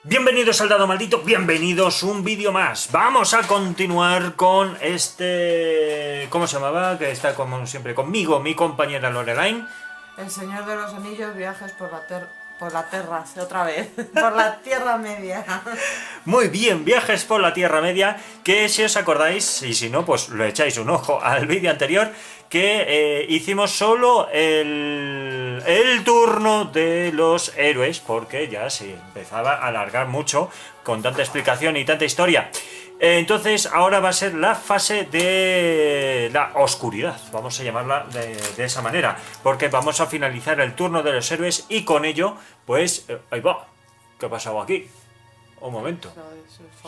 Bienvenidos, soldado maldito, bienvenidos un vídeo más. Vamos a continuar con este... ¿Cómo se llamaba? Que está como siempre conmigo, mi compañera Lorelaine. El Señor de los Anillos, viajes por la Tierra, otra vez, por la Tierra Media. Muy bien, viajes por la Tierra Media, que si os acordáis, y si no, pues lo echáis un ojo al vídeo anterior, que hicimos solo el turno de los héroes, porque ya se empezaba a alargar mucho con tanta explicación y tanta historia. Entonces ahora va a ser la fase de la oscuridad, vamos a llamarla de esa manera, porque vamos a finalizar el turno de los héroes y con ello, pues, ahí va, ¿qué ha pasado aquí? Un momento,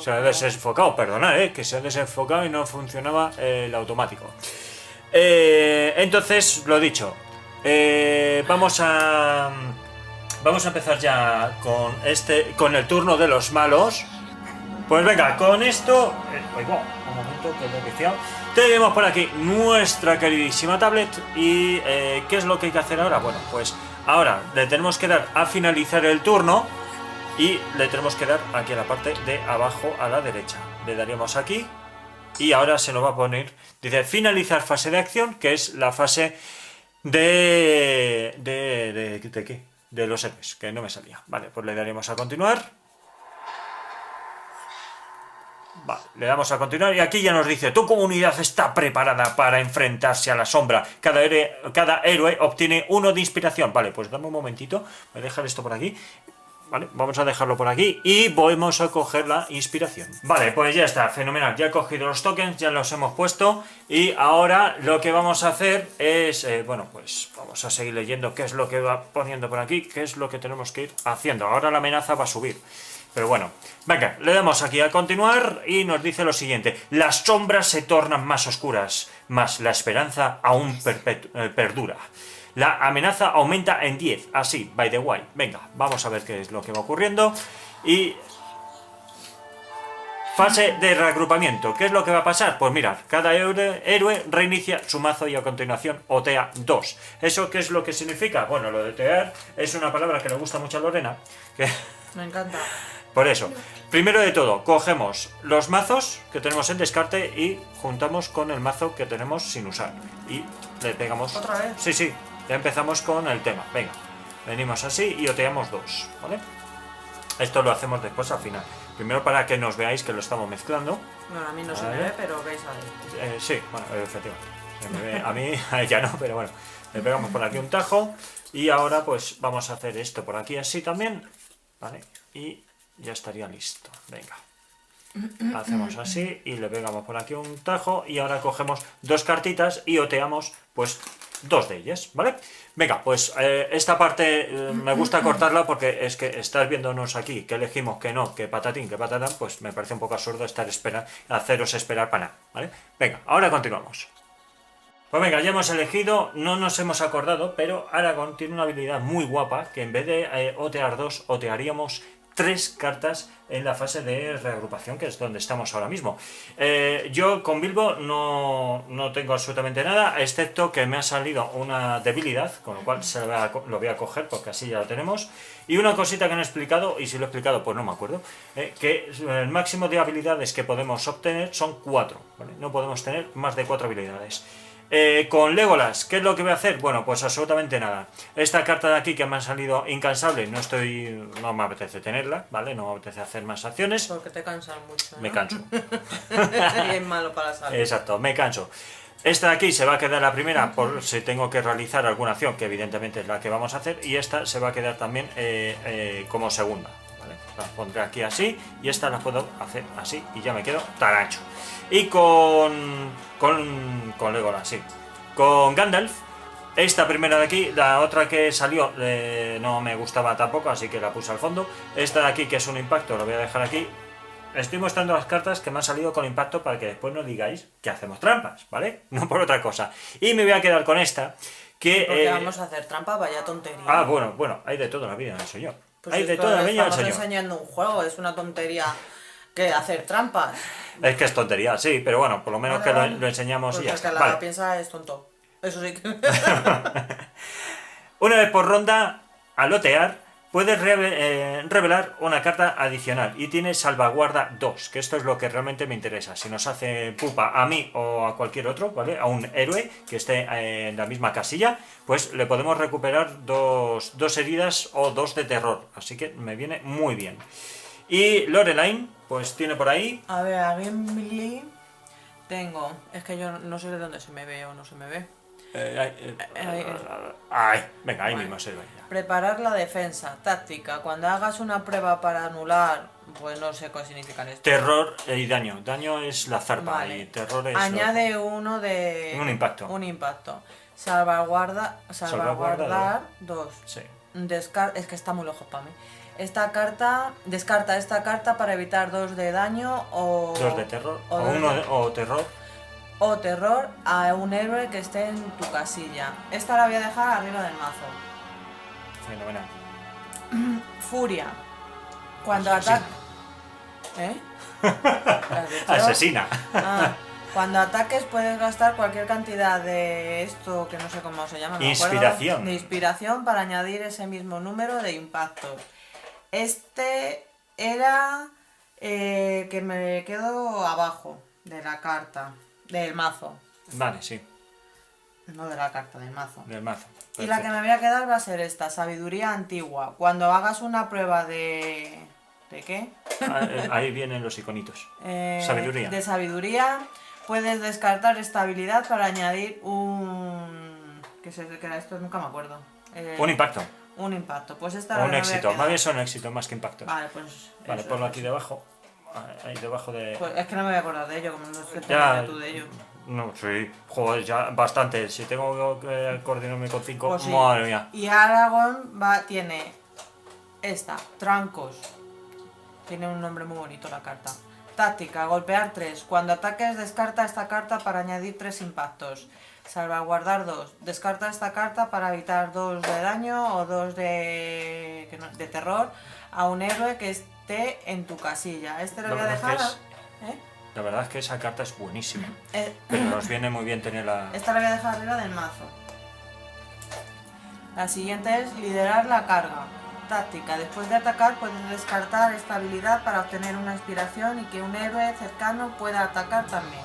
se ha desenfocado, perdonad, que se ha desenfocado y no funcionaba el automático. Entonces, lo dicho, vamos a empezar ya con el turno de los malos. Pues venga, con esto... un momento, que lo he viciado. Tenemos por aquí nuestra queridísima tablet. ¿Y qué es lo que hay que hacer ahora? Bueno, pues ahora le tenemos que dar a finalizar el turno. Y le tenemos que dar aquí a la parte de abajo a la derecha. Le daríamos aquí. Y ahora se nos va a poner... Dice finalizar fase de acción, que es la fase ¿de qué? De los héroes, que no me salía. Vale, pues le daremos a continuar. Vale, le damos a continuar y aquí ya nos dice: tu comunidad está preparada para enfrentarse a la sombra. Cada héroe obtiene 1 de inspiración. Vale, pues dame un momentito. Voy a dejar esto por aquí. Vale, vamos a dejarlo por aquí y vamos a coger la inspiración. Vale, pues ya está, fenomenal. Ya he cogido los tokens, ya los hemos puesto. Y ahora lo que vamos a hacer es, bueno, pues vamos a seguir leyendo qué es lo que va poniendo por aquí, qué es lo que tenemos que ir haciendo. Ahora la amenaza va a subir. Pero bueno, venga, le damos aquí a continuar y nos dice lo siguiente: las sombras se tornan más oscuras, mas la esperanza aún perdura. La amenaza aumenta en 10, así, by the way. Venga, vamos a ver qué es lo que va ocurriendo. Y... fase de reagrupamiento. ¿Qué es lo que va a pasar? Pues mirad, cada héroe reinicia su mazo y a continuación otea 2. ¿Eso qué es lo que significa? Bueno, lo de otear es una palabra que le gusta mucho a Lorena. Me encanta. Por eso, primero de todo, cogemos los mazos que tenemos en descarte y juntamos con el mazo que tenemos sin usar. Y le pegamos... ¿Otra vez? Sí, sí, ya empezamos con el tema. Venga, venimos así y oteamos 2, ¿vale? Esto lo hacemos después al final. Primero para que nos veáis que lo estamos mezclando. Bueno, a mí no se me ve, pero veis ahí. Sí, bueno, efectivamente. Se me ve, a mí ya no, pero bueno. Le pegamos por aquí un tajo. Y ahora pues vamos a hacer esto por aquí así también. ¿Vale? Y ya estaría listo. Venga. Hacemos así y le pegamos por aquí un tajo. Y ahora cogemos 2 cartitas y oteamos pues 2 de ellas, ¿vale? Venga, pues esta parte me gusta cortarla porque es que estás viéndonos aquí, que elegimos que no, que patatín, que patatán, pues me parece un poco absurdo haceros esperar para nada, ¿vale? Venga, ahora continuamos. Pues venga, ya hemos elegido, no nos hemos acordado, pero Aragorn tiene una habilidad muy guapa, que en vez de otear 2, otearíamos 3 cartas en la fase de reagrupación, que es donde estamos ahora mismo. Yo con Bilbo no tengo absolutamente nada, excepto que me ha salido una debilidad, con lo cual lo voy a coger porque así ya lo tenemos. Y una cosita que no he explicado, y si lo he explicado pues no me acuerdo, que el máximo de habilidades que podemos obtener son 4, ¿vale? No podemos tener más de 4 habilidades. Con Legolas, ¿qué es lo que voy a hacer? Bueno, pues absolutamente nada. Esta carta de aquí que me ha salido incansable, no me apetece tenerla, ¿vale? No me apetece hacer más acciones. Porque te cansan mucho, ¿no? Me canso. Y es malo para la salud. Exacto, me canso. Esta de aquí se va a quedar la primera por si tengo que realizar alguna acción, que evidentemente es la que vamos a hacer, y esta se va a quedar también como segunda. ¿Vale? Las pondré aquí así, y esta la puedo hacer así, y ya me quedo tan ancho. Y con Legolas, sí. Con Gandalf, esta primera de aquí, la otra que salió no me gustaba tampoco, así que la puse al fondo. Esta de aquí, que es un impacto, lo voy a dejar aquí. Estoy mostrando las cartas que me han salido con impacto para que después no digáis que hacemos trampas, ¿vale? No por otra cosa. Y me voy a quedar con esta, que... Porque vamos a hacer trampa, vaya tontería. Ah, bueno, hay de todo en la vida del señor. Pues hay de todo en la vida del señor. Estamos enseñando un juego, es una tontería que hacer trampas. Es que es tontería, sí, pero bueno, por lo menos Vale, que lo enseñamos y ya está. Porque la piensa es tonto. Eso sí que... Una vez por ronda, al lotear, puedes revelar una carta adicional y tiene salvaguarda 2, que esto es lo que realmente me interesa. Si nos hace pupa a mí o a cualquier otro, ¿vale? A un héroe que esté en la misma casilla, pues le podemos recuperar dos heridas o 2 de terror. Así que me viene muy bien. Y Lorelei, pues tiene por ahí... A ver, a Gimli tengo... Es que yo no sé de dónde se me ve o no se me ve. Venga, ahí Vale. mismo se ve ya. Preparar la defensa, táctica. Cuando hagas una prueba para anular, pues no sé qué significan esto. Terror y daño. Daño es la zarpa Vale. y terror es... Añade uno de... Un impacto. Un impacto. Salvaguardar 2. Sí. Es que está muy lejos para mí. Descarta esta carta para evitar 2 de daño o... 2 de terror. o O dos uno de- o terror. o terror a un héroe que esté en tu casilla. Esta la voy a dejar arriba del mazo. Fenomenal. Furia. Cuando Asesina. ataque... ¿Eh? ¿Has dicho? Asesina. Ah, cuando ataques puedes gastar cualquier cantidad de esto que no sé cómo se llama. no me acuerdo, Inspiración. de inspiración para añadir ese mismo número de impactos. Este era que me quedo abajo de la carta, del mazo. Vale, sí. No de la carta, del mazo. Del mazo. Y la que me voy a quedar va a ser esta, sabiduría antigua. Cuando hagas una prueba de... ¿De qué? Ahí vienen los iconitos. Sabiduría. De sabiduría, puedes descartar estabilidad para añadir un... ¿Qué era esto? Nunca me acuerdo. Un impacto. Un impacto. Pues esta O la un que me voy a éxito. quedar. Más bien son éxitos más que impactos. Vale, pues... Vale, eso, ponlo eso. aquí debajo. Ahí debajo de... Pues es que no me voy a acordar de ello, como no sé Ya. tú de ello. No, sí. Joder, ya bastante. Si tengo que coordinarme con 5, Pues sí. madre mía. Y Aragorn tiene esta, Trancos. Tiene un nombre muy bonito la carta. Táctica, golpear 3. Cuando ataques, descarta esta carta para añadir 3 impactos. Salvaguardar 2. Descarta esta carta para evitar 2 de daño o 2 de terror a un héroe que esté en tu casilla. Este lo La voy a verdad dejar... es ¿eh? La verdad es que esa carta es buenísima. Eh, Pero nos viene muy bien tenerla... Esta la voy a dejar arriba del mazo. La siguiente es liderar la carga. Táctica. Después de atacar puedes descartar esta habilidad para obtener una inspiración y que un héroe cercano pueda atacar también.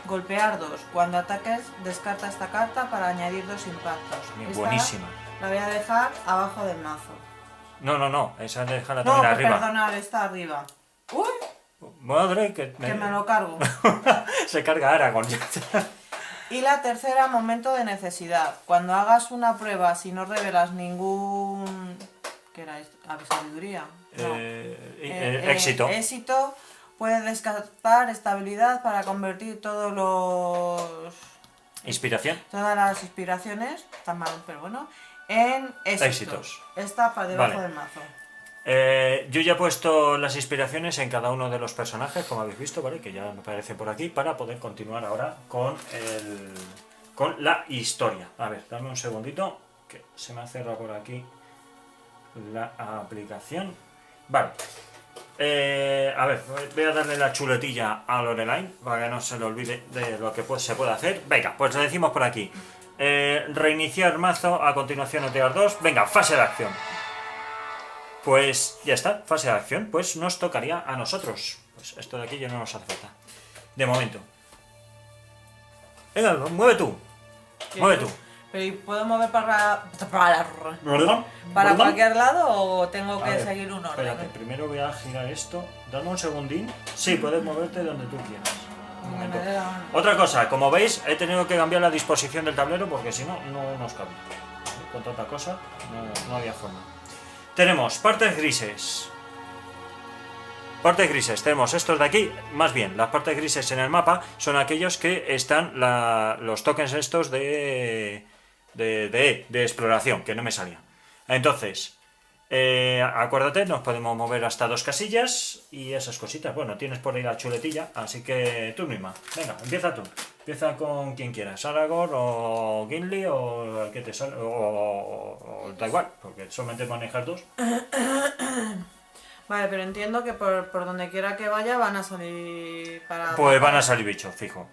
Golpear 2. Cuando ataques descarta esta carta para añadir 2 impactos. Esta Buenísima. la voy a dejar abajo del mazo. No. Esa déjala No, también arriba. perdonad, está arriba. Uy, Madre, que que me lo cargo. se carga Aragorn. Y la tercera, momento de necesidad. Cuando hagas una prueba, si no revelas ningún... ¿Qué era esto? ¿Sabiduría? No. Éxito. Éxito, puedes descartar estabilidad para convertir Inspiración. todas las inspiraciones, está mal, pero bueno, en éxitos. Esta para debajo Vale. del mazo. Yo ya he puesto las inspiraciones en cada uno de los personajes, como habéis visto, ¿vale? Que ya me aparece por aquí, para poder continuar ahora con la historia. A ver, dame un segundito, que se me ha cerrado por aquí la aplicación. Vale. A ver, voy a darle la chuletilla a Lorelei, para que no se le olvide de lo que se puede hacer. Venga, pues le decimos por aquí. Reiniciar mazo, a continuación OTR 2. Venga, fase de acción. Pues ya está, fase de acción. Pues nos tocaría a nosotros. Pues esto de aquí ya no nos hace falta. De momento. Venga, mueve tú. Mueve tú. Pero ¿y puedo mover para cualquier lado o tengo A que ver, seguir un orden? Espérate, primero voy a girar esto. Dame un segundín. Sí, puedes moverte donde tú quieras. Un Como momento. me dé la gana. Otra cosa, como veis, he tenido que cambiar la disposición del tablero porque si no, no nos cabe. Con tanta cosa, no había forma. Tenemos partes grises. Partes grises, tenemos estos de aquí. Más bien, las partes grises en el mapa son aquellos que están los tokens estos de exploración, que no me salía. Entonces, acuérdate, nos podemos mover hasta 2 casillas y esas cositas. Bueno, tienes por ahí la chuletilla, así que tú misma. Venga, empieza tú. Empieza con quien quieras, Aragorn o Gimli o el que te sale, o da igual, porque solamente manejas 2. Vale, pero entiendo que por donde quiera que vaya van a salir para... Pues van a salir bichos, fijo.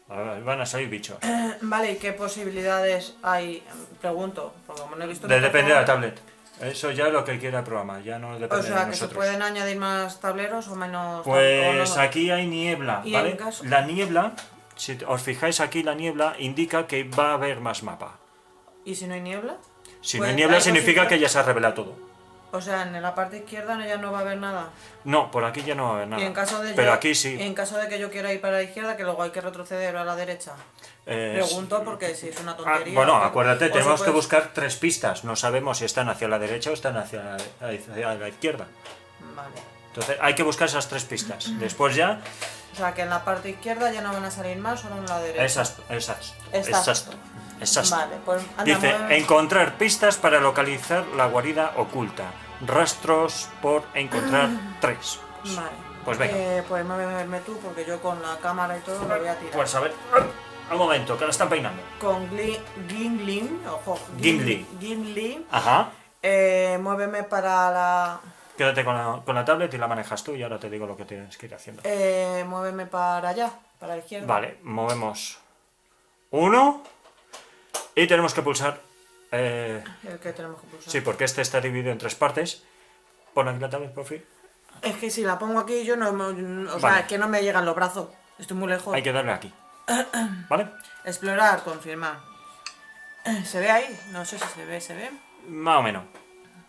Van a salir bichos. Vale, ¿y qué posibilidades hay? Pregunto, porque como no he visto... Depende de la tablet. Eso ya es lo que quiera el programa, ya no depende O de sea, que se nosotros. pueden añadir más tableros o menos... Pues o no. aquí hay niebla, Y ¿vale? en caso- La niebla, si os fijáis aquí, la niebla indica que va a haber más mapa. ¿Y si no hay niebla? Si no Pues hay niebla hay significa posibilidad- que ya se ha revelado todo. O sea, en la parte izquierda ya no va a haber nada. No, por aquí ya no va a haber nada. Y en caso de Pero yo- aquí sí. En caso de que yo quiera ir para la izquierda, que luego hay que retroceder a la derecha. Eh, Pregunto porque si es una Ah, tontería... bueno, o- acuérdate, o si tenemos que puedes- buscar 3 pistas. No sabemos si están hacia la derecha o están hacia la izquierda. Vale. Entonces hay que buscar esas 3 pistas. Después ya, O sea, que en la parte izquierda ya no van a salir más, solo en la derecha. exacto. Vale, pues anda, Dice, mueve- encontrar pistas para localizar la guarida oculta. Rastros por encontrar 3. Vale. Pues venga. Pues muéveme tú, porque yo con la cámara y todo lo voy a tirar. Pues a ver, un momento, que la están peinando. Con Gingli, ojo, Gimli. Gimli, Ajá. muéveme para la... Quédate con la tablet y la manejas tú y ahora te digo lo que tienes que ir haciendo. Muéveme para allá, para la izquierda. Vale, movemos 1 y tenemos que pulsar... El que tenemos que pulsar. sí, porque este está dividido en 3 partes. Pon aquí la tablet, por fin. Es que si la pongo aquí yo no... O sea, Vale. es que no me llegan los brazos. Estoy muy lejos. Hay que darle aquí. ¿Vale? Explorar, confirmar. ¿Se ve ahí? No sé si se ve. Más o menos.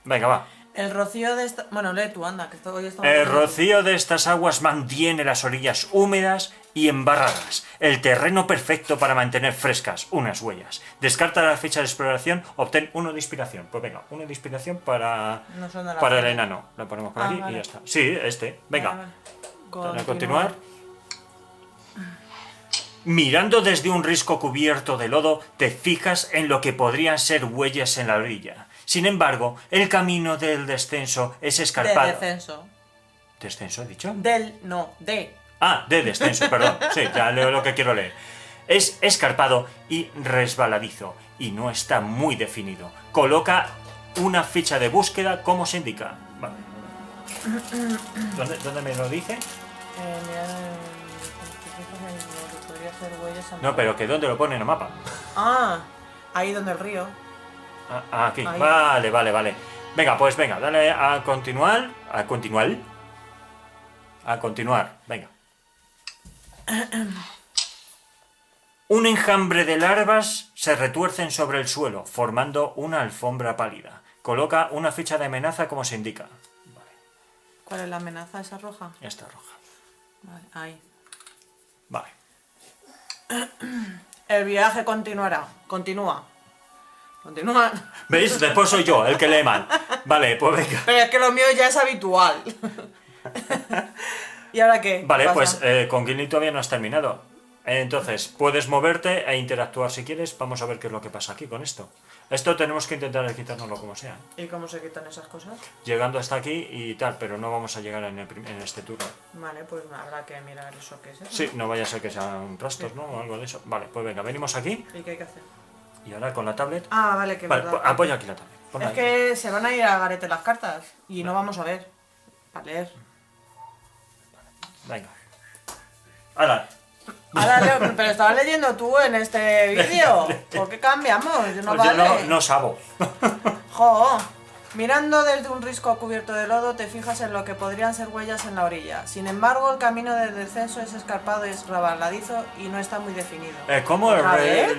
Venga, va. El rocío de esta... Bueno, lee tú, anda, que hoy estamos... El rocío de estas aguas mantiene las orillas húmedas y embarradas. El terreno perfecto para mantener frescas unas huellas. Descarta la fecha de exploración, obtén 1 de inspiración. Pues venga, 1 de inspiración para No son de la el fecha. enano. Lo ponemos por Ah, aquí vale. y ya está. Sí, este. Venga. Vale, Dale vale. a continuar. Mirando desde un risco cubierto de lodo, te fijas en lo que podrían ser huellas en la orilla. Sin embargo, el camino del descenso es De escarpado. descenso. ¿Descenso, he dicho? Del, no, de. Ah, de descenso, perdón. Sí, ya leo lo que quiero leer. Es escarpado y resbaladizo, y no está muy definido. Coloca una ficha de búsqueda como se indica. Vale. ¿Dónde me lo dice? Mira, lo que podría ser huellas en- No, pero que ¿dónde lo pone en el mapa? Ah, ahí donde el río. Aquí. Ahí. Vale. Venga, pues venga, dale a continuar. A continuar. A continuar, venga. Un enjambre de larvas se retuercen sobre el suelo, formando una alfombra pálida. Coloca una ficha de amenaza como se indica. Vale, ¿Cuál es la amenaza? ¿Esa roja? esta roja. Vale, ahí. Vale. El viaje continuará. Continúa. ¿Veis? Después soy yo el que lee mal. Vale, pues venga. Pero es que lo mío ya es habitual. ¿Y ahora qué? Vale, ¿Qué pues pasa? con Gimli todavía no has terminado. Entonces, puedes moverte e interactuar si quieres. Vamos a ver qué es lo que pasa aquí con esto. Esto tenemos que intentar quitárnoslo como sea. ¿Y cómo se quitan esas cosas? Llegando hasta aquí y tal, pero no vamos a llegar en este turno. Vale, pues habrá que mirar eso que es eso. Sí, no vaya a ser que sean rastros, ¿no? O algo de eso. Vale, pues venga, venimos aquí ¿Y qué hay que hacer? y ahora con la tablet. Ah, vale, que Vale, verdad. pues apoya aquí la tablet. Ponla Es ahí. que se van a ir a garete las cartas y no vamos a ver. Para leer. Venga. Ahora, Ahora leo, pero estabas leyendo tú en este vídeo. ¿Por qué cambiamos? Yo no pues yo vale. no sabo. Jo. Mirando desde un risco cubierto de lodo, te fijas en lo que podrían ser huellas en la orilla. Sin embargo, el camino de descenso es escarpado y es resbaladizo y no está muy definido. ¿Cómo? ¿Otra vez?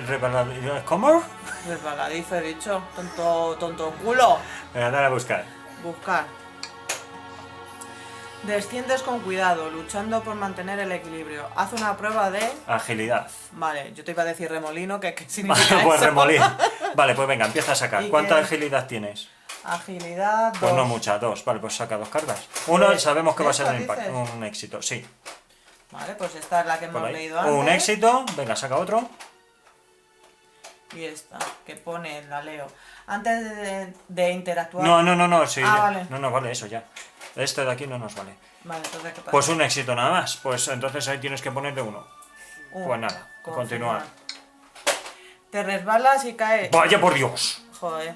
¿Cómo? Resbaladizo, he dicho. Tonto culo. Venga, dale a buscar. Buscar. Desciendes con cuidado, luchando por mantener el equilibrio. Haz una prueba de... Agilidad. Vale, yo te iba a decir remolino, ¿qué significa Pues eso? remolín. Vale, pues venga, empieza a sacar. ¿Y ¿Cuánta qué? agilidad tienes? Agilidad, 2. Pues no mucha, 2. Vale, pues saca 2 cargas. Uno sabemos que va a ser ¿esta un impacto, dices? un éxito, sí. Vale, pues esta es la que Por hemos ahí. leído antes. Un éxito, venga, saca otro. Y esta, que pone, la leo. Antes de interactuar... No, sí. Ah, vale. No nos vale eso ya. Este de aquí no nos vale. Vale, entonces, ¿qué pasa? Pues un éxito nada más. Pues entonces ahí tienes que ponerle uno. Pues nada, continuar. Te resbalas y caes. ¡Vaya por Dios! Joder,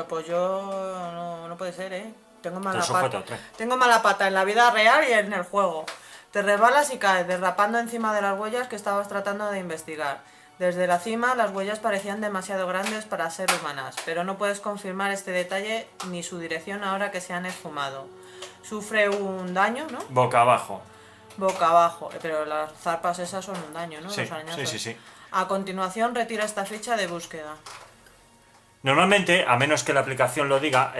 pues yo no puede ser, ¿eh? Tengo mala Te sujeto, pata. trae. Tengo mala pata en la vida real y en el juego. Te resbalas y caes, derrapando encima de las huellas que estabas tratando de investigar. Desde la cima, las huellas parecían demasiado grandes para ser humanas, pero no puedes confirmar este detalle ni su dirección ahora que se han esfumado. Sufre un daño, ¿no? Boca abajo. Boca abajo, pero las zarpas esas son un daño, ¿no? Sí, Los arañazos. sí. A continuación, retira esta ficha de búsqueda. Normalmente, a menos que la aplicación lo diga,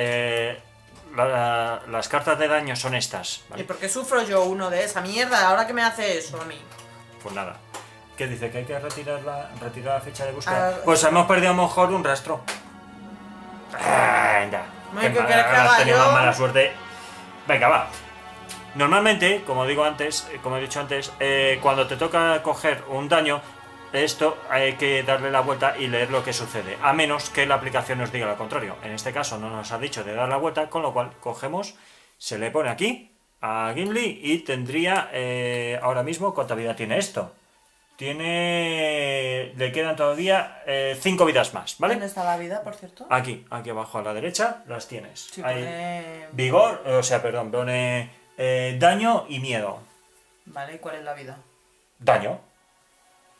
las cartas de daño son estas, ¿Y ¿vale? por qué sufro yo uno de esa mierda? ¿Ahora que me hace eso a mí? Pues nada. ¿Qué dice? ¿Que hay que retirar la ficha de búsqueda? Ah, Pues hemos perdido a lo mejor un rastro. Anda. No Qué hay que mala- querer que has haga tenido yo. más mala suerte. Venga, va. Normalmente, como digo antes, como he dicho antes, cuando te toca coger un daño, esto hay que darle la vuelta y leer lo que sucede, a menos que la aplicación nos diga lo contrario. En este caso no nos ha dicho de dar la vuelta, con lo cual cogemos, se le pone aquí a Gimli y tendría ahora mismo, ¿cuánta vida tiene esto? Le quedan todavía 5 vidas más, ¿Dónde ¿vale? está la vida, por cierto? Aquí abajo a la derecha las tienes. Sí, Ahí. pone... Vigor, pone daño y miedo. Vale, ¿y cuál es la vida? Daño.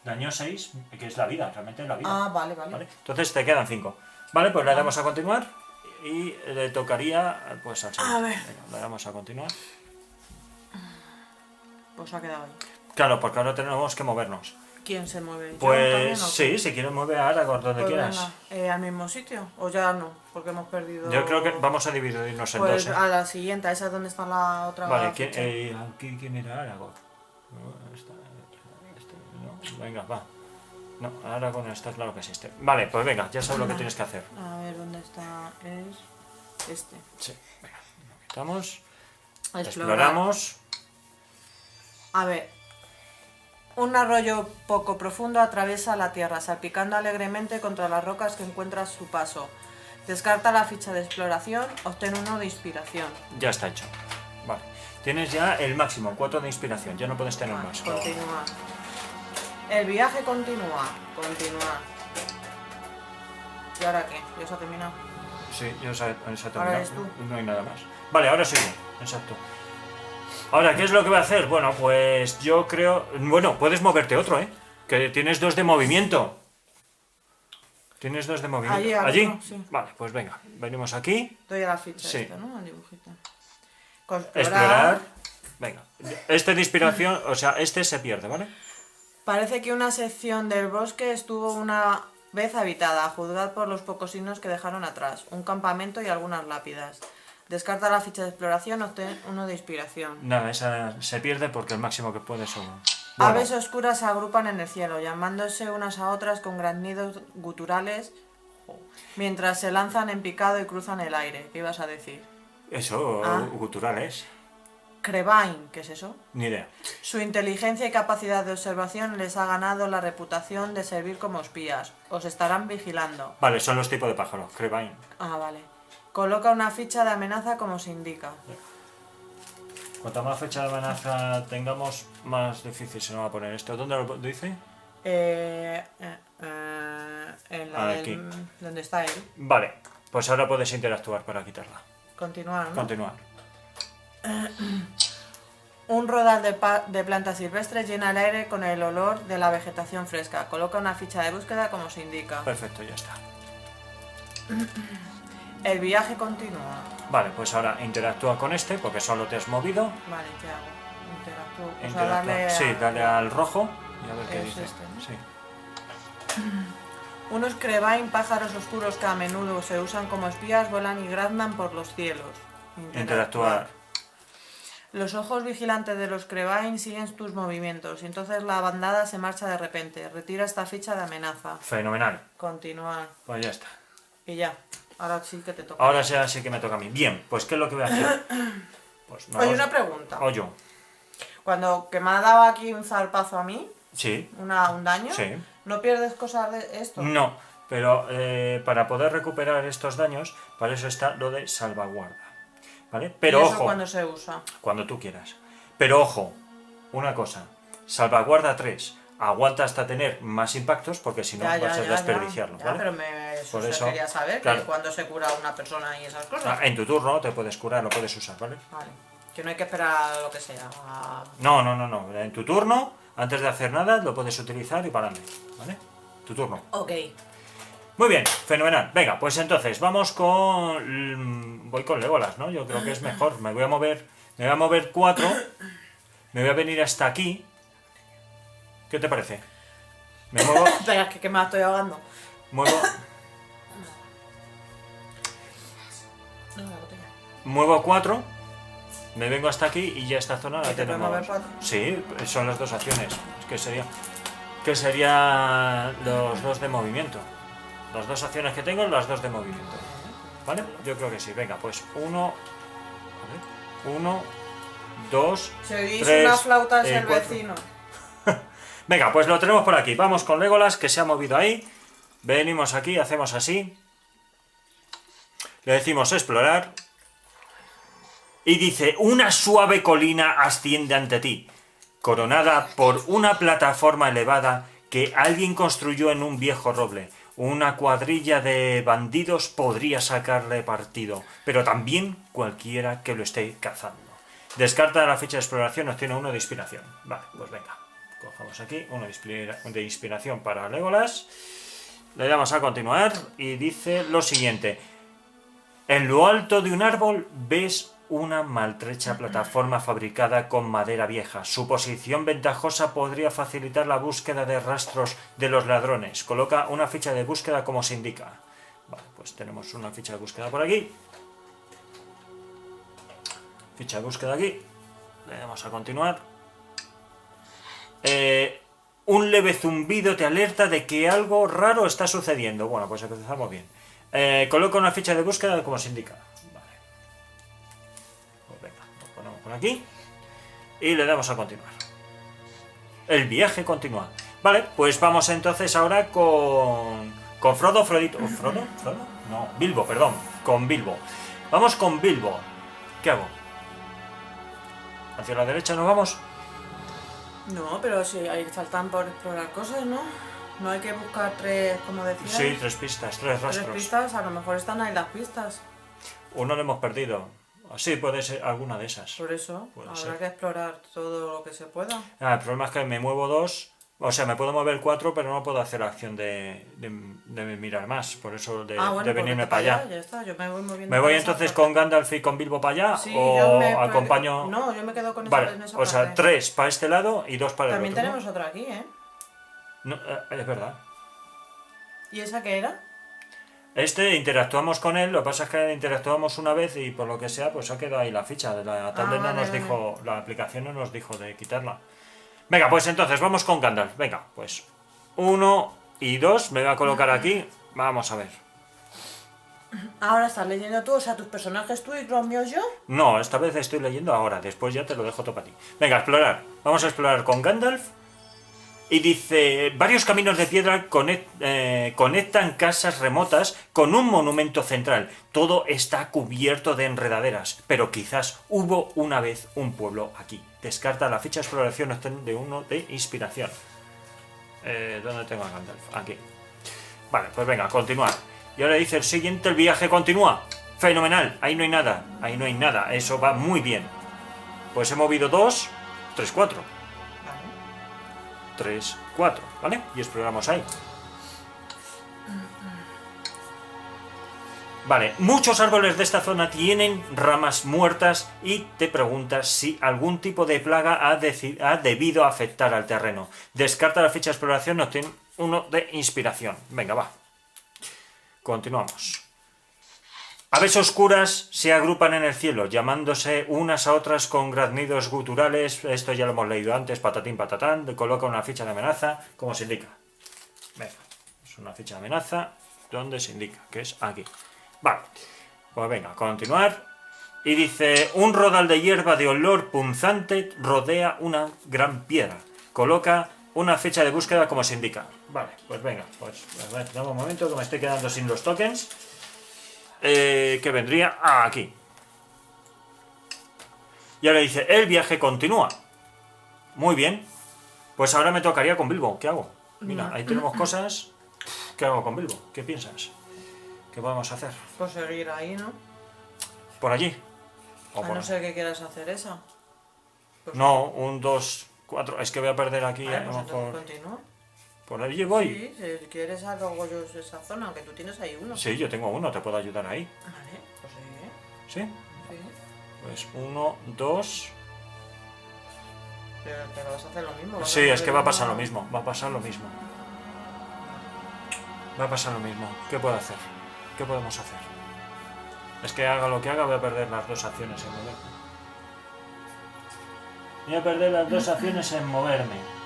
Daño 6, que es la vida, realmente es la vida. Ah, vale. ¿Vale? Entonces te quedan 5. Vale, pues le damos a continuar y le tocaría pues al siguiente. A ver. Venga, le damos a continuar. Pues ha quedado ahí. Claro, porque ahora tenemos que movernos. ¿Quién se mueve? ¿Yo también Pues o sí, qué? si quieres mueve a Aragorn donde Pues quieras. venga, ¿al mismo sitio? ¿O ya no? Porque hemos perdido... Yo creo que vamos a dividirnos en Pues dos. a la siguiente, a esa es donde está la otra Vale, ficha. ¿quién era Aragorn? No, no, venga, va. No, Aragorn está claro que existe. Vale, pues venga, ya sabes lo que tienes que hacer. A ver, ¿dónde está? Es este. Sí, venga, lo quitamos. Explorar. Exploramos. A ver. Un arroyo poco profundo atraviesa la tierra, salpicando alegremente contra las rocas que encuentra a su paso. Descarta la ficha de exploración, obtén uno de inspiración. Ya está hecho. Vale. Tienes ya el máximo, 4 de inspiración. Ya no puedes tener Vale, más. continúa. El viaje continúa. Continúa. ¿Y ahora qué? ¿Ya se ha terminado? Sí, yo se ha terminado. Ahora eres tú. No hay nada más. Vale, ahora sí. Exacto. Ahora, ¿qué es lo que voy a hacer? Bueno, pues yo creo... Bueno, puedes moverte otro, ¿eh? Que tienes 2 de movimiento. Tienes 2 de movimiento. Allí, al ¿Allí? otro, sí. Vale, pues venga. Venimos aquí. Doy a la ficha Sí. esta, ¿no? Al dibujito. Explorar. Venga. Este de inspiración, o sea, este se pierde, ¿vale? Parece que una sección del bosque estuvo una vez habitada, a juzgar por los pocos signos que dejaron atrás, un campamento y algunas lápidas. Descarta la ficha de exploración, obtén uno de inspiración. Nada, esa se pierde porque el máximo que puede son... Aves oscuras se agrupan en el cielo, llamándose unas a otras con graznidos guturales, mientras se lanzan en picado y cruzan el aire. ¿Qué ibas a decir? Eso, Ah. guturales. Crevain, ¿qué es eso? Ni idea. Su inteligencia y capacidad de observación les ha ganado la reputación de servir como espías. Os estarán vigilando. Vale, son los tipos de pájaros. Crevain. Ah, vale. Coloca una ficha de amenaza como se indica. Cuanto más fecha de amenaza tengamos, más difícil se nos va a poner esto. ¿Dónde lo dice? En la Aquí. donde está él. Vale, pues ahora puedes interactuar para quitarla. Continuar, ¿no? Continuar. Un rodal de plantas silvestres llena el aire con el olor de la vegetación fresca. Coloca una ficha de búsqueda como se indica. Perfecto, ya está. El viaje continúa. Vale, pues ahora interactúa con este porque solo te has movido. Vale, ¿qué hago? Interactúo. O sea, Interactúa. darle Sí, a- dale al rojo y a ver qué Es dice. este, ¿no? Sí. Unos crevain, pájaros oscuros que a menudo se usan como espías, vuelan y graznan por los cielos. Interactuar. Los ojos vigilantes de los crevain siguen tus movimientos y entonces la bandada se marcha de repente. Retira esta ficha de amenaza. Fenomenal. Continuar. Pues ya está. Y ya. Ahora sí que te toca. Ahora sí que me toca a mí. Bien, pues ¿qué es lo que voy a hacer? Pues no. Oye, una pregunta. O yo. Cuando que me ha dado aquí un zarpazo a mí, Sí. un daño, Sí. ¿no pierdes cosas de esto? No, pero para poder recuperar estos daños, para eso está lo de salvaguarda. ¿Vale? Pero ¿Y eso ojo, cuando se usa? cuando tú quieras. Pero ojo, una cosa, salvaguarda 3, aguanta hasta tener más impactos porque si no vas a desperdiciarlo, ya, ¿vale? pero eso Por se eso, quería saber, claro. que cuando se cura una persona y esas cosas. Ah, en tu turno te puedes curar, lo puedes usar, ¿vale? Vale. Que no hay que esperar a lo que sea. No. En tu turno, antes de hacer nada, lo puedes utilizar y para adelante, ¿vale? tu turno. Ok. Muy bien, fenomenal. Venga, pues entonces vamos con... Voy con Legolas, ¿no? Yo creo que es mejor. Me voy a mover 4. Me voy a venir hasta aquí. ¿Qué te parece? Me muevo... Espera, es que me estoy ahogando. Muevo... No, la botella. Muevo 4. Me vengo hasta aquí y ya esta zona la ¿Y te puedes mover tenemos. 4? Sí, son las 2 acciones. Es que sería... Que sería los 2 de movimiento. Las 2 acciones que tengo, las 2 de movimiento. ¿Vale? Yo creo que sí. Venga, pues 1... 1, 2, Si oís 3, una flauta es el 4. vecino. Venga, pues lo tenemos por aquí. Vamos con Legolas, que se ha movido ahí. Venimos aquí, hacemos así. Le decimos explorar. Y dice, una suave colina asciende ante ti, coronada por una plataforma elevada que alguien construyó en un viejo roble. Una cuadrilla de bandidos podría sacarle partido, pero también cualquiera que lo esté cazando. Descarta la ficha de exploración, obtiene 1 de inspiración. Vale, pues venga. Cogemos aquí 1 de inspiración para Legolas. Le damos a continuar y dice lo siguiente. En lo alto de un árbol ves una maltrecha plataforma fabricada con madera vieja. Su posición ventajosa podría facilitar la búsqueda de rastros de los ladrones. Coloca una ficha de búsqueda como se indica. Vale, pues tenemos una ficha de búsqueda por aquí. Ficha de búsqueda aquí. Le damos a continuar. Un leve zumbido te alerta de que algo raro está sucediendo. Bueno, pues empezamos bien. Coloca una ficha de búsqueda como se indica. Vale. Pues venga, lo ponemos por aquí. Y le damos a continuar. El viaje continúa. Vale, pues vamos entonces ahora con Frodo, Frodito. ¿Frodo? ¿Frodo? No, Bilbo, perdón. Con Bilbo. Vamos con Bilbo. ¿Qué hago? ¿Hacia la derecha nos vamos? No, pero si hay faltan por explorar cosas, ¿no? No hay que buscar 3, como decías. Sí, 3 pistas, 3 rastros. 3 pistas, a lo mejor están ahí las pistas. Uno lo hemos perdido. Sí, puede ser alguna de esas. Por eso, Puede habrá ser. que explorar todo lo que se pueda. El problema es que me muevo 2. O sea, me puedo mover 4, pero no puedo hacer la acción de mirar más. Por eso de venirme pues para allá. Ya está, yo me voy moviendo. ¿Me voy para esa entonces parte. con Gandalf y con Bilbo para allá? Sí, ¿O yo me acompaño...? No, yo me quedo con Vale, en esa o sea, parte. 3 para este lado y 2 para También el otro. tenemos otra aquí, ¿eh? ¿No? Es verdad. ¿Y esa qué era? Interactuamos con él, lo que pasa es que interactuamos una vez y por lo que sea, pues ha quedado ahí la ficha. La tablet no vale, nos vale. dijo, la aplicación no nos dijo de quitarla. Venga, pues entonces vamos con Gandalf. Venga, pues 1 y 2, me voy a colocar aquí. Vamos a ver. Ahora estás leyendo tú, o sea, tus personajes tú y los míos yo. No, esta vez estoy leyendo ahora, después ya te lo dejo todo para ti. Venga, explorar. Vamos a explorar con Gandalf. Y dice, varios caminos de piedra conectan casas remotas con un monumento central. Todo está cubierto de enredaderas, pero quizás hubo una vez un pueblo aquí. Descarta la ficha de exploración de 1 de inspiración. ¿Dónde tengo a Gandalf? Aquí. Vale, pues venga, continuar. Y ahora dice el siguiente, el viaje continúa. Fenomenal, ahí no hay nada, ahí no hay nada, eso va muy bien. Pues he movido 2, 3, 4. 3, 4, ¿vale? Y exploramos ahí. Vale, muchos árboles de esta zona tienen ramas muertas y te preguntas si algún tipo de plaga ha debido afectar al terreno. Descarta la ficha de exploración, obtiene 1 de inspiración. Venga, va. Continuamos. Aves oscuras se agrupan en el cielo, llamándose unas a otras con graznidos guturales. Esto ya lo hemos leído antes, patatín patatán. Coloca una ficha de amenaza, como se indica. Venga, es una ficha de amenaza donde se indica, que es aquí. Vale, pues venga, continuar. Y dice, un rodal de hierba de olor punzante rodea una gran piedra. Coloca una ficha de búsqueda como se indica. Vale, pues venga, pues dame un momento que me estoy quedando sin los tokens. Que vendría aquí. Y ahora dice, el viaje continúa. Muy bien. Pues ahora me tocaría con Bilbo. ¿Qué hago? Mira, ahí tenemos cosas. ¿Qué hago con Bilbo? ¿Qué piensas? ¿Qué podemos hacer? Pues seguir ahí, ¿no? ¿Por allí? ¿O A por no ser que quieras hacer esa. Pues No, 1, 2, 4. Es que voy a perder aquí vale, a lo pues entonces mejor. continúa. Por allí voy. Sí, si quieres hago yo esa zona, aunque tú tienes ahí uno. Sí, yo tengo uno, te puedo ayudar ahí. Vale, pues ¿Sí? sí. Sí. Pues 1, 2... Pero vas a hacer lo mismo. vas Sí, a es que hacer va a uno- pasar lo mismo, va a pasar lo mismo. Va a pasar lo mismo. ¿Qué puedo hacer? ¿Qué podemos hacer? Es que haga lo que haga, voy a perder las dos acciones en moverme. Voy a perder las dos acciones en moverme.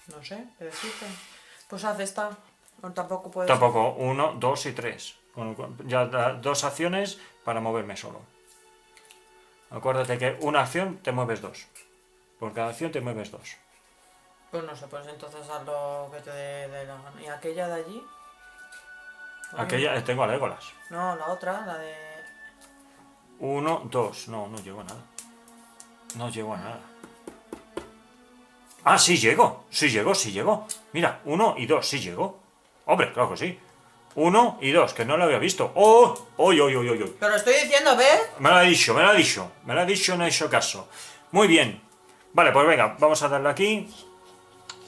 No sé, ¿qué decirte? Pues haz esta. No, tampoco puedes. Tampoco 1, 2 y 3. Ya da dos acciones para moverme solo. Acuérdate que una acción te mueves dos. Por cada acción te mueves dos. Pues no sé, pues entonces haz lo que te dé la gana. ¿Y aquella de allí? Aquella, tengo a Legolas. No, la otra, la de. 1, 2. No, no llego a nada. No llego a nada. Ah, sí llego. Sí llego, sí llego. Mira, 1 y 2, sí llego. Hombre, claro que sí. 1 y 2, que no lo había visto. ¡Oh! ¡Oy, oy, oy, oy! Pero estoy diciendo, ¿ves? Me lo ha dicho, me lo ha dicho. Me lo ha dicho, no he hecho caso. Muy bien. Vale, pues venga, vamos a darle aquí.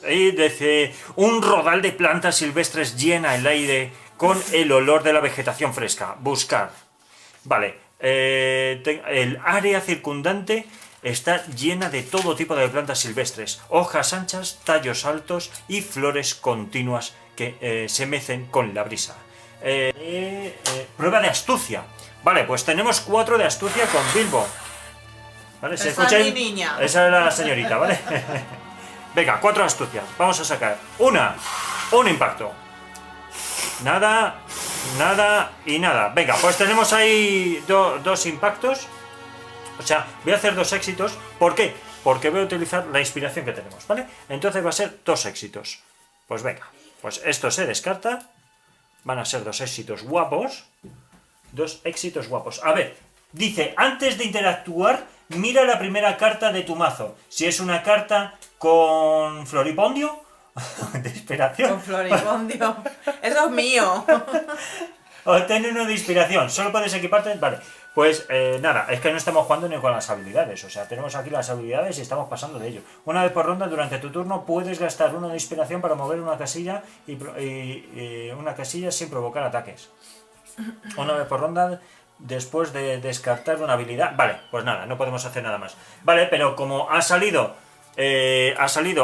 Y dice, un rodal de plantas silvestres llena el aire con el olor de la vegetación fresca. Buscar. Vale. El área circundante está llena de todo tipo de plantas silvestres. Hojas anchas, tallos altos y flores continuas que se mecen con la brisa. Prueba de astucia. Vale, pues tenemos 4 de astucia con Bilbo. ¿Vale? ¿Se Esa escucha es ahí? mi niña. Esa es la señorita, ¿vale? Venga, 4 astucias. Vamos a sacar un impacto. Nada, nada y nada. Venga, pues tenemos ahí dos impactos. O sea, voy a hacer 2 éxitos. ¿Por qué? Porque voy a utilizar la inspiración que tenemos, ¿vale? Entonces va a ser 2 éxitos. Pues venga, pues esto se descarta. Van a ser 2 éxitos guapos. 2 éxitos guapos. A ver, dice, antes de interactuar, mira la primera carta de tu mazo. Si es una carta con floripondio, de inspiración. Con floripondio. Eso es mío. Obtén 1 de inspiración. Solo puedes equiparte. Vale. Pues nada, es que no estamos jugando ni con las habilidades. O sea, tenemos aquí las habilidades y estamos pasando de ello. Una vez por ronda, durante tu turno, puedes gastar 1 de inspiración para mover una casilla y una casilla sin provocar ataques. Una vez por ronda, después de descartar una habilidad. Vale, pues nada, no podemos hacer nada más. Vale, pero como ha salido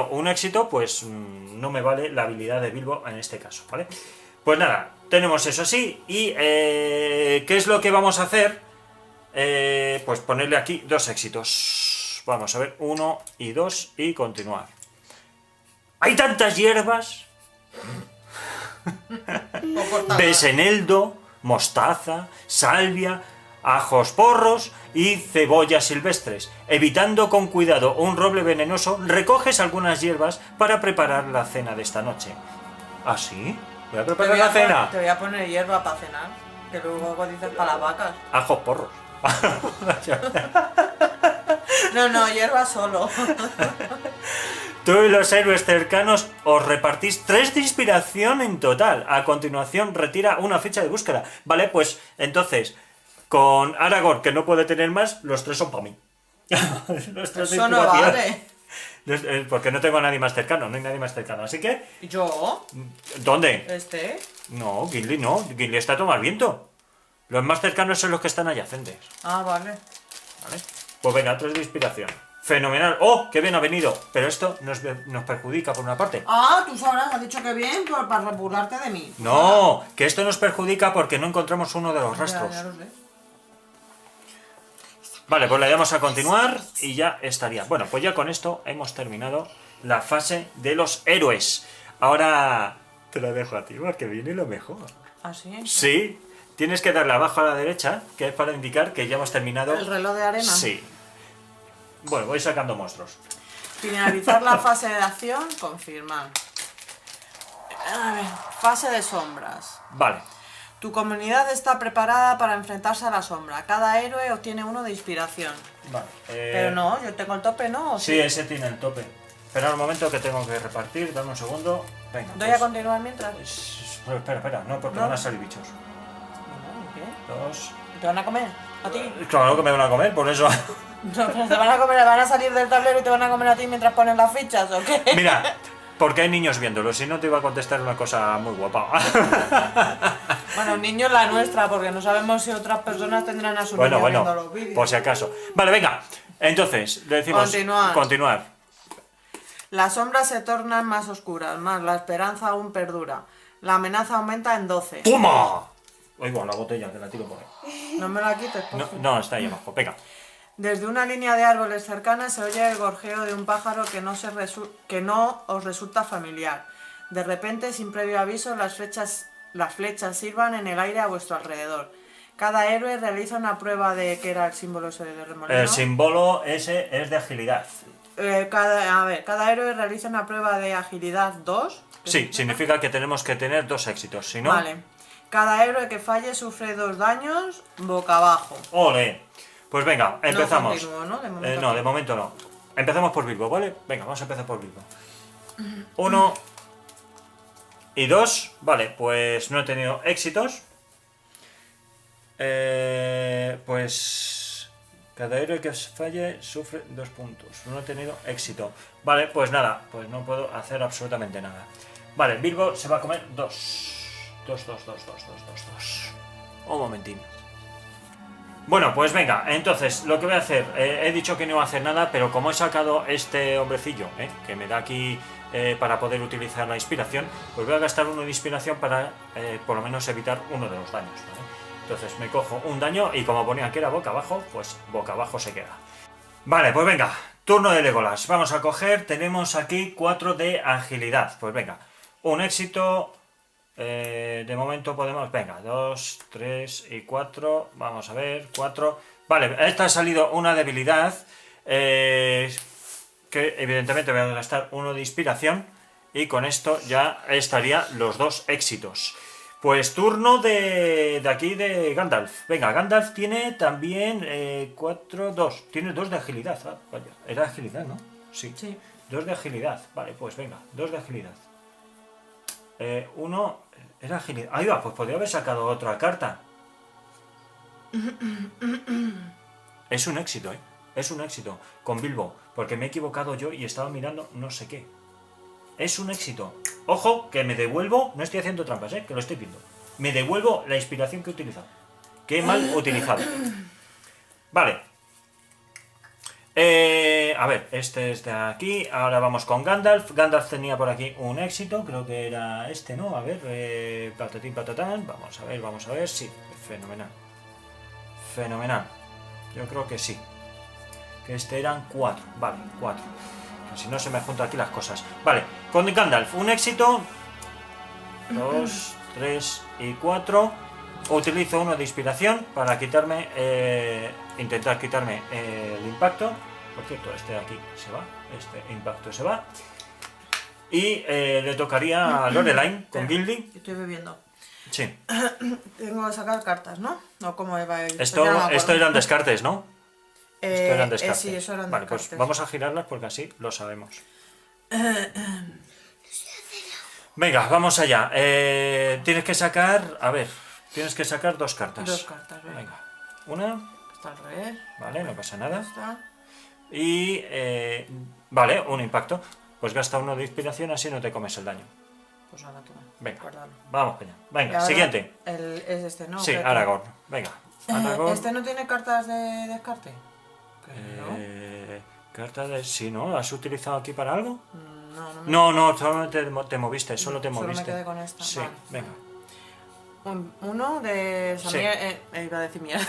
un éxito, pues no me vale la habilidad de Bilbo en este caso, ¿vale? Pues nada, tenemos eso así. Y ¿qué es lo que vamos a hacer? Pues ponerle aquí 2 éxitos. Vamos a ver, 1 y 2 y continuar. ¡Hay tantas hierbas! Beseneldo, mostaza, salvia, ajos porros y cebollas silvestres. Evitando con cuidado un roble venenoso, recoges algunas hierbas para preparar la cena de esta noche. ¿Ah, sí? Voy a preparar la cena. Te voy a poner hierba para cenar. Que luego dices para las vacas. Ajos porros. No, hierba solo. Tú y los héroes cercanos os repartís 3 de inspiración en total. A continuación retira una ficha de búsqueda. Vale, pues entonces, con Aragorn, que no puede tener más, los 3 son para mí. Los 3 de Eso no inspiración. vale. Porque no tengo a nadie más cercano, no hay nadie más cercano. Así que, ¿Y yo? ¿dónde? ¿Este? No, Gimli no. Gimli está a tomar viento. Los más cercanos son los que están adyacentes. Ah, vale. ¿Vale? Pues venga, 3 de inspiración. Fenomenal. ¡Oh, qué bien ha venido! Pero esto nos perjudica por una parte. Ah, tú sabrás, has dicho que bien para burlarte de mí. No, que esto nos perjudica porque no encontramos uno de los rastros. Ya lo sé. Vale, pues le damos a continuar y ya estaría. Bueno, pues ya con esto hemos terminado la fase de los héroes. Ahora te lo dejo a ti porque viene lo mejor. ¿Ah, sí? Sí, tienes que darle abajo a la derecha, que es para indicar que ya hemos terminado. ¿El reloj de arena? Sí. Bueno, voy sacando monstruos. Finalizar la fase de acción, confirmar. A ver, fase de sombras. Vale. Tu comunidad está preparada para enfrentarse a la sombra. Cada héroe obtiene 1 de inspiración. Vale. Pero no, yo tengo el tope, ¿no? ¿O Sí, ese tiene el tope. Pero al momento que tengo que repartir, dame un segundo. Venga. ¿Doy a continuar mientras? Espera, no, porque No. van a salir bichos. No, ¿Qué? 2... ¿Te van a comer? ¿A ti? Claro que me van a comer, por eso... No, pero te van a comer, van a salir del tablero y te van a comer a ti mientras pones las fichas, ¿o qué? Mira, porque hay niños viéndolo, si no te iba a contestar una cosa muy guapa. Bueno, niños la nuestra, porque no sabemos si otras personas tendrán a su Bueno, niño bueno, viendo los vídeos. por si acaso. Vale, venga, entonces, le decimos... Continuar. Las sombras se tornan más oscuras, más la esperanza aún perdura. La amenaza aumenta en 12. ¡Toma! Oigo, la botella, que la tiro por ahí. No me la quites, por No, favor. no, está ahí abajo, venga. Desde una línea de árboles cercana se oye el gorjeo de un pájaro que no os resulta familiar. De repente, sin previo aviso, las flechas silban en el aire a vuestro alrededor. Cada héroe realiza una prueba de... ¿Qué era el símbolo ese de remolino? El símbolo ese es de agilidad. Cada héroe realiza una prueba de agilidad 2. Sí, significa que tenemos que tener 2 éxitos, si no... Vale. Cada héroe que falle sufre 2 daños boca abajo. ¡Ole! Pues venga, empezamos. No continúo, ¿no? De momento No, de momento no. Empezamos por Bilbo, ¿vale? Venga, vamos a empezar por Bilbo. 1 y 2. Vale, pues no he tenido éxitos. Pues... Cada héroe que falle sufre 2 puntos. No he tenido éxito. Vale, pues nada, pues no puedo hacer absolutamente nada. Vale, Bilbo se va a comer 2. 2. Un momentín. Bueno, pues venga, entonces, lo que voy a hacer, he dicho que no iba a hacer nada, pero como he sacado este hombrecillo, que me da aquí para poder utilizar la inspiración, pues voy a gastar 1 de inspiración para, por lo menos, evitar uno de los daños, ¿vale? Entonces me cojo un daño y como ponía que era boca abajo, pues boca abajo se queda. Vale, pues venga, turno de Legolas. Vamos a coger, tenemos aquí 4 de agilidad. Pues venga, un éxito... de momento podemos... Venga, 2, 3 y 4. Vamos a ver, 4. Vale, esta ha salido una debilidad. Que evidentemente voy a gastar 1 de inspiración. Y con esto ya estaría los 2 éxitos. Pues turno de aquí de Gandalf. Venga, Gandalf tiene también 4, 2. Tiene 2 de agilidad. Ah, vaya, era agilidad, ¿no? Sí. 2 de agilidad. Vale, pues venga, 2 de agilidad. 1 era agilidad. Ahí va, pues podría haber sacado otra carta. Es un éxito, ¿eh? Es un éxito con Bilbo, porque me he equivocado yo y estaba mirando no sé qué. Es un éxito. Ojo, que me devuelvo, no estoy haciendo trampas, que lo estoy viendo. Me devuelvo la inspiración que he utilizado. Que he mal utilizado. Vale. A ver, este es de aquí. Ahora vamos con Gandalf. Gandalf tenía por aquí un éxito. Creo que era este, ¿no? A ver, patatín, patatán. Vamos a ver. Sí, fenomenal. Fenomenal. Yo creo que sí. Que este eran 4. Vale, 4. Si no se me juntan aquí las cosas. Vale, con Gandalf un éxito. 2, 3 y 4. Utilizo 1 de inspiración para quitarme... intentar quitarme el impacto. Por cierto, este de aquí se va. Este impacto se va. Y le tocaría a Lorelain con Gildy. Estoy bebiendo. Sí. Tengo que sacar cartas, ¿no? ¿O cómo va a ir? Esto eran descartes, ¿no? Esto eran descartes. Sí, eso eran vale, descartes. pues vamos a girarlas porque así lo sabemos. Venga, vamos allá. Tienes que sacar... A ver, tienes que sacar 2 cartas. 2 cartas, venga. Una... Está al revés. Vale, no pasa nada. Está. Y... vale, un impacto. Pues gasta 1 de inspiración, así no te comes el daño. Pues ahora tú. Venga, Guárdalo. vamos para allá. Venga, ahora siguiente. Es este, ¿no? Sí, Creo que- Aragorn. Venga. Aragorn. ¿Este no tiene cartas de descarte? Carta de... Sí, ¿no? ¿Has utilizado aquí para algo? No. No, solo te moviste, solo te Solo me moviste. quedé con esta, Sí, vale. venga. Uno de... Sí. iba a decir mierda.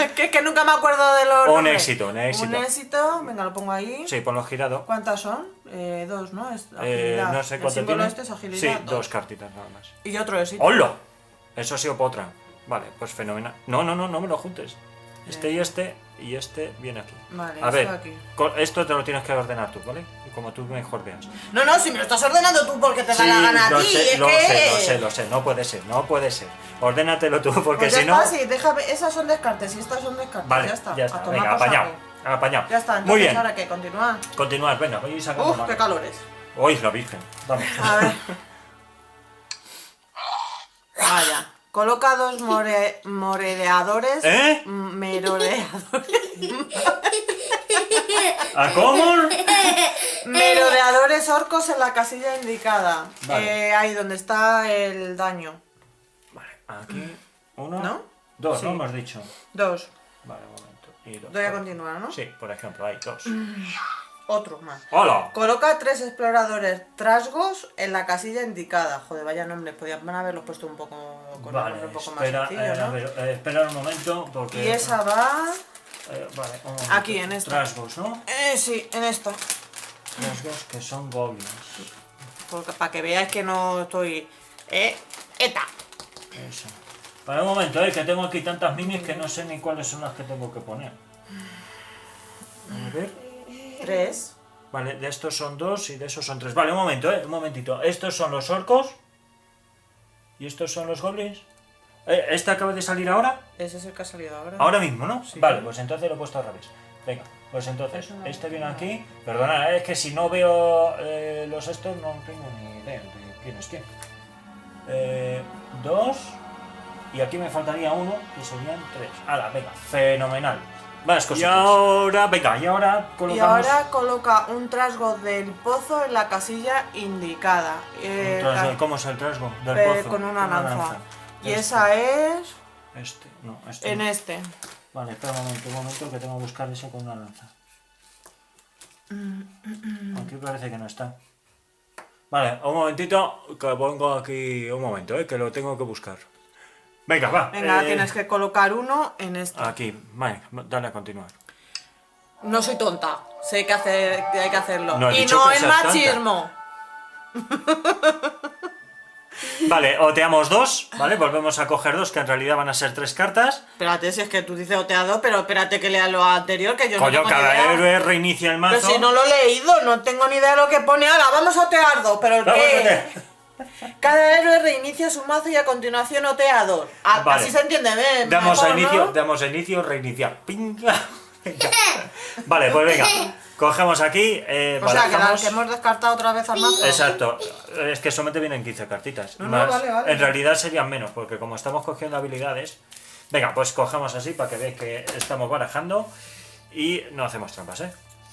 es que nunca me acuerdo de los Un nombres. éxito, un éxito. Un éxito, venga, lo pongo ahí. Sí, ponlo girado. ¿Cuántas son? 2, ¿no? Es agilidad. No sé El cuánto símbolo tiene. este es agilidad. Sí, 2. 2 cartitas nada más. Y otro éxito. ¡Hola! Eso ha sido por otra. Vale, pues fenomenal. No me lo juntes. Este y este viene aquí. Vale, a esto ver, aquí. Esto te lo tienes que ordenar tú, ¿vale? Como tú mejor veas. No, si me lo estás ordenando tú porque te da la gana a lo ti. sé, Es lo que... sé. No puede ser. Ordénatelo tú, porque Pues ya si no... está, sí, déjame, esas son descartes y estas son descartes. Vale, ya está. A tomar venga, por saco. apañado. Ya está, entonces Muy bien. ahora que continúa. Continuar, venga, voy a ir sacando Uf, mano. qué calores. Uy, la virgen. Vamos. A ver. Vaya. Coloca 2 merodeadores. ¿Eh? Merodeadores. ¿A cómo? Merodeadores orcos en la casilla indicada. Vale. Ahí donde está el daño. Vale, aquí 1, ¿No? 2, Sí. ¿no? Hemos dicho. 2. Vale, un momento. Y 2. Doy a continuar, ¿no? Sí, por ejemplo, hay 2. Otro más. ¡Hola! Coloca 3 exploradores trasgos en la casilla indicada. Joder, vaya nombre, podían haberlos puesto un poco con un Vale, nombre un poco más espera, sencillo, ¿no? a ver, espera un momento porque... Y esa va... vale, un momento. Aquí, en esta. Trasgos, ¿no? Sí, en esta. Trasgos que son goblins. Para que veáis que no estoy... ¡Eta! Eso. Para un momento, que tengo aquí tantas minis que no sé ni cuáles son las que tengo que poner. A ver. 3. Vale, de estos son 2 y de esos son 3. Vale, un momento, un momentito. Estos son los orcos. ¿Y estos son los goblins? ¿Este acaba de salir ahora? Ese es el que ha salido ahora. Ahora mismo, ¿no? Sí. Vale, pues entonces lo he puesto al revés. Venga, pues entonces, Eso no este lo viene veo. aquí. Perdona, es que si no veo los estos no tengo ni idea de quién es quién. 2. Y aquí me faltaría 1 y serían 3. ¡Hala, venga! Fenomenal. Más cosas. Y ahora, venga, y ahora Y colocamos... ahora coloca un trasgo del pozo en la casilla indicada. ¿Cómo es el trasgo del pozo? Con una lanza. Y Este. esa es Este, no, este. en no. este. Vale, espera un momento que tengo que buscar ese con una lanza. Aquí parece que no está. Vale, un momentito, que pongo aquí, un momento, que lo tengo que buscar. Venga, va. Venga, tienes que colocar uno en este. Aquí, vale, dale a continuar. No soy tonta, sé que hay que hacerlo. No he y dicho no que es seas tonta. machismo. Vale, oteamos 2, ¿vale? Volvemos a coger 2, que en realidad van a ser 3 cartas. Espérate, si es que tú dices oteado, pero espérate que lea lo anterior, que yo Coño, no tengo ni cada idea. héroe reinicia el mazo. Pero si no lo he leído, no tengo ni idea de lo que pone. Ahora, vamos a otear 2, pero ¿el Vamos a qué? otear. Cada héroe reinicia su mazo y a continuación otea 2. Vale. Así se entiende bien. Damos a mejor, inicio, reiniciar. Pinga. Venga. Vale, pues venga. Cogemos aquí, O sea, que barajamos. que hemos descartado otra vez al mazo. Exacto. Es que solamente vienen 15 cartitas. No, Y no, más, vale. En realidad serían menos, porque como estamos cogiendo habilidades. Venga, pues cogemos así para que veáis que estamos barajando. Y no hacemos trampas,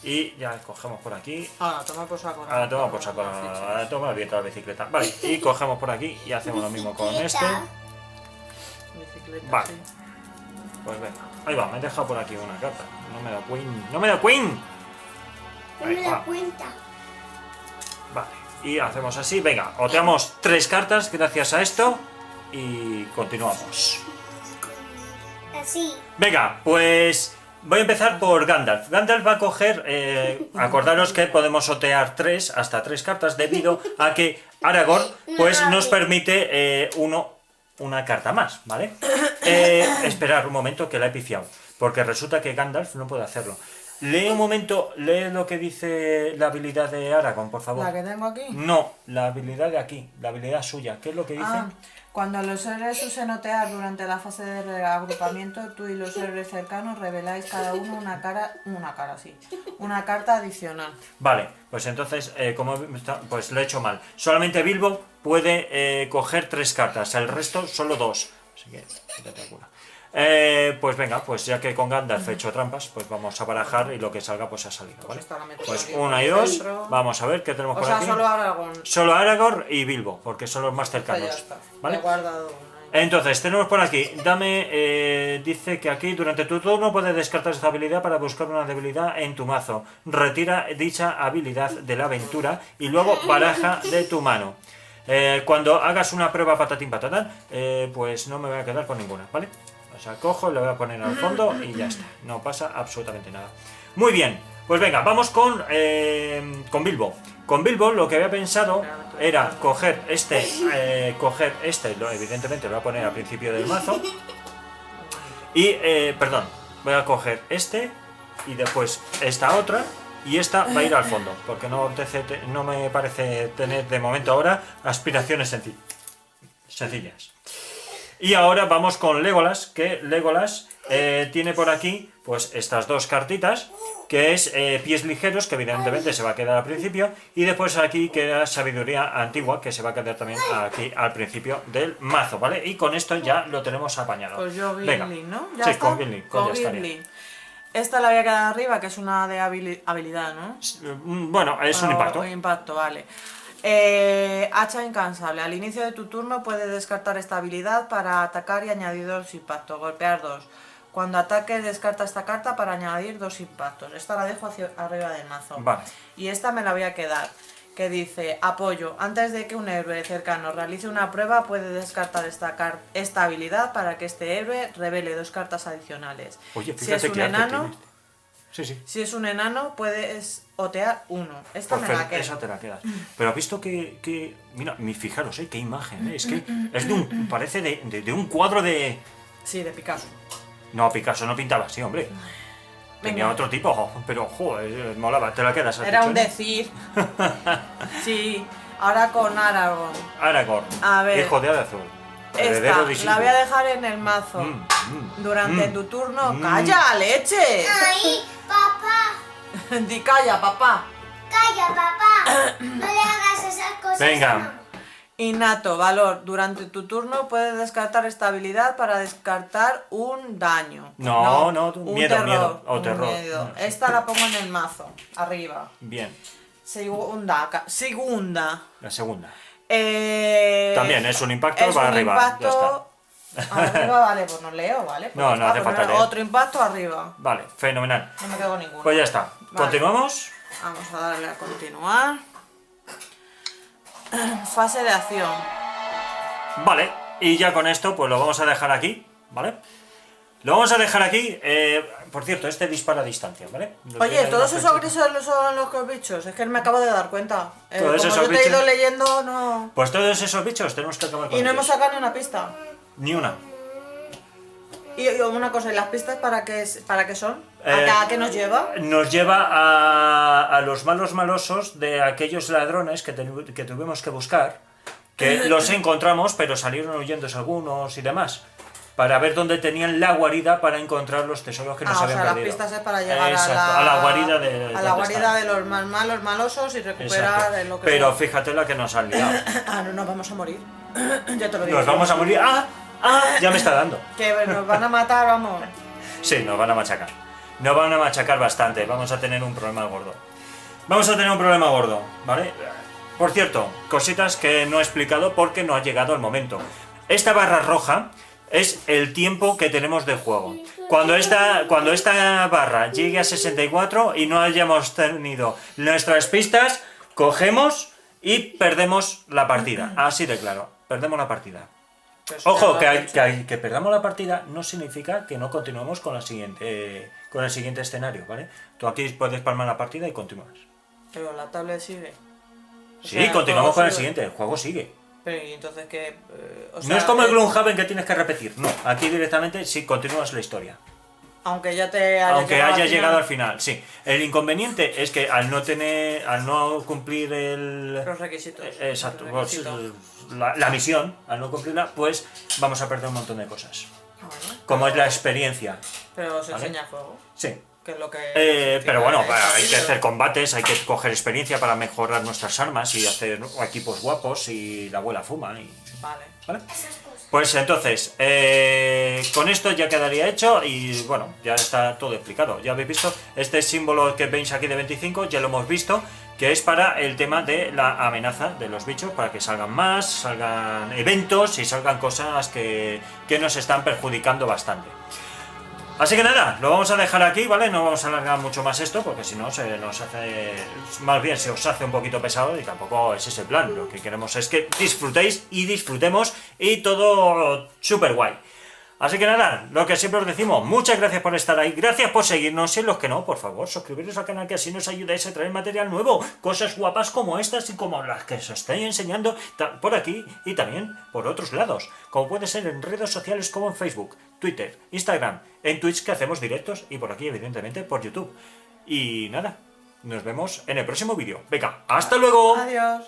Y ya cogemos por aquí. Ahora, toma por saco. Ahora toma por saco. Ahora toma el viento de la bicicleta. Vale, y cogemos por aquí y hacemos lo mismo con este. Bicicleta, Vale. sí. Pues venga. Ahí va, me he dejado por aquí una carta. No me da queen. ¡No me da queen! No me Ahí da va. cuenta. Vale, y hacemos así, venga, oteamos 3 cartas gracias a esto y continuamos. Así. Venga, pues voy a empezar por Gandalf. Gandalf va a coger, acordaros que podemos otear hasta 3 cartas debido a que Aragorn pues nos permite una carta más, ¿vale? Esperar un momento que la he pifiado, porque resulta que Gandalf no puede hacerlo. Lee un momento, lee lo que dice la habilidad de Aragorn, por favor. ¿La que tengo aquí? No, la habilidad de aquí, la habilidad suya. ¿Qué es lo que dice? Cuando los héroes usen otear durante la fase de reagrupamiento, tú y los héroes cercanos reveláis cada uno una carta adicional. Vale, pues entonces, pues lo he hecho mal. Solamente Bilbo puede coger 3 cartas, el resto solo 2. Así que, espectacular. Pues venga, pues ya que con Gandalf he hecho trampas, pues vamos a barajar y lo que salga pues ha salido, ¿vale? esta la meto Pues aquí 1 y por 2, dentro. vamos a ver qué tenemos O por sea, aquí. solo Aragorn. Solo Aragorn y Bilbo, porque son los más Ya cercanos, está. ¿vale? He guardado una. Entonces, tenemos por aquí, dice que aquí durante tu turno puedes descartar esta habilidad para buscar una debilidad en tu mazo. Retira dicha habilidad de la aventura y luego baraja de tu mano. Cuando hagas una prueba patatín patatán, pues no me voy a quedar con ninguna, ¿vale? O sea, cojo, le voy a poner al fondo y ya está. No pasa absolutamente nada. Muy bien, pues venga, vamos con Bilbo. Con Bilbo lo que había pensado era coger este, evidentemente lo voy a poner al principio del mazo. Y, perdón, voy a coger este y después esta otra. Y esta va a ir al fondo, porque no me parece tener de momento ahora aspiraciones sencillas. Y ahora vamos con Legolas, que Legolas tiene por aquí pues estas dos cartitas, que es pies ligeros, que evidentemente se va a quedar al principio, y después aquí queda sabiduría antigua, que se va a quedar también aquí al principio del mazo, ¿vale? Y con esto ya lo tenemos apañado. Pues yo Venga. Gimli, ¿no? Sí, está? con Gimli, con ya estaría. Gimli. Esta la voy a quedar arriba, que es una de habilidad, ¿no? Bueno, es un impacto. Un impacto, vale. Hacha incansable. Al inicio de tu turno puedes descartar esta habilidad para atacar y añadir 2 impactos. Golpear 2. Cuando ataques, descarta esta carta para añadir 2 impactos. Esta la dejo hacia arriba del mazo. Vale. Y esta me la voy a quedar. Que dice, apoyo. Antes de que un héroe cercano realice una prueba, puede descartar esta habilidad para que este héroe revele 2 cartas adicionales. Oye, Si fíjate es un que arte enano, tiene. Sí. si es un enano, puedes otear 1. Esta me la quedo. Esa te la quedas. Pero has visto que mira, fijaros, qué imagen, es que es de un, parece de un cuadro de... Sí, de Picasso. No, Picasso no pintaba así, hombre. Tenía Venga. otro tipo, pero joder, molaba, te la quedas. ¿Has Era dicho, un no? decir. Sí, ahora con Aragorn. Aragorn, A ver, hijo de Azul. Esta la voy a dejar en el mazo. Durante tu turno. ¡Calla, leche! Ay, papá. Di calla, papá. Calla, papá. No le hagas esas cosas. Venga. Innato, valor. Durante tu turno puedes descartar esta habilidad para descartar un daño. No, un miedo, terror, miedo, o un terror. miedo. No, sí. Esta la pongo en el mazo, arriba. Bien, Segunda. la segunda. También También es un impacto, va arriba, Impacto, arriba, vale, pues no leo, ¿vale? Pues No, ya no está, hace pues falta leer. otro impacto arriba. Vale, fenomenal. No me quedo con ninguno. Pues ya está. Vale. ¿Continuamos? Vamos a darle a continuar. Fase de acción. Vale, y ya con esto pues lo vamos a dejar aquí, ¿vale? Lo vamos a dejar aquí. Por cierto, este dispara a distancia, ¿vale? Lo Oye, tiene todos una esos flechita. grises son los bichos. Es que me acabo de dar cuenta. Todos Como esos yo te he ido bichos. leyendo, no. Pues todos esos bichos tenemos que acabar con Y no ellos. hemos sacado ni una pista. Ni una. Y una cosa, ¿y las pistas para qué son? Eh, ¿A qué nos lleva? Nos lleva a los malos malosos de aquellos ladrones que tuvimos que buscar, que los encontramos, pero salieron huyendo algunos y demás, para ver dónde tenían la guarida para encontrar los tesoros que nos O habían sea, las perdido. pistas es para llegar Exacto, a la guarida de a la donde guarida están. de los más malos, malosos y recuperar Exacto. lo que Pero sea. fíjate la que nos han liado. Ah, no, nos vamos a morir. Ya te lo digo. Nos vamos a morir. Ya me está dando. Que nos van a matar, vamos. Sí, nos van a machacar. Nos van a machacar bastante. Vamos a tener un problema gordo. Vamos a tener un problema gordo, ¿vale? Por cierto, cositas que no he explicado porque no ha llegado el momento. Esta barra roja es el tiempo que tenemos de juego. Cuando esta barra llegue a 64 y no hayamos tenido nuestras pistas, cogemos y perdemos la partida. Así de claro, perdemos la partida. Pero eso ya Ojo, lo que, has dicho. que perdamos la partida no significa que no continuemos con el siguiente escenario, ¿vale? Tú aquí puedes palmar la partida y continúas. Pero la tablet sigue. O Sí, sea, continuamos todo con el sigue. siguiente, el juego sigue. Pero y entonces que. No es como el Gloomhaven que tienes que repetir, no. Aquí directamente sí continúas la historia. Aunque ya te haya Aunque llegado haya al llegado al final, final, sí. El inconveniente es que al no cumplir los requisitos. exacto, los pues, requisitos. la misión, al no cumplirla, pues vamos a perder un montón de cosas. Bueno, Como es la experiencia. pero se ¿Vale? enseña a juego. Sí. Que es lo que. Pero bueno, hay que pero- hacer combates, hay que coger experiencia para mejorar nuestras armas y hacer equipos guapos y la abuela fuma. Vale. ¿Vale? Esas cosas. Pues entonces, con esto ya quedaría hecho y bueno, ya está todo explicado. Ya habéis visto, este símbolo que veis aquí de 25, ya lo hemos visto, que es para el tema de la amenaza de los bichos, para que salgan más, salgan eventos y salgan cosas que nos están perjudicando bastante. Así que nada, lo vamos a dejar aquí, ¿vale? No vamos a alargar mucho más esto, porque si no se nos hace... Más bien se os hace un poquito pesado y tampoco es ese el plan. Lo que queremos es que disfrutéis y disfrutemos y todo súper guay. Así que nada, lo que siempre os decimos, muchas gracias por estar ahí, gracias por seguirnos y los que no, por favor, suscribiros al canal que así nos ayudáis a traer material nuevo, cosas guapas como estas y como las que os estoy enseñando por aquí y también por otros lados, como puede ser en redes sociales como en Facebook, Twitter, Instagram, en Twitch que hacemos directos y por aquí evidentemente por YouTube. Y nada, nos vemos en el próximo vídeo. Venga, ¡hasta luego! Adiós.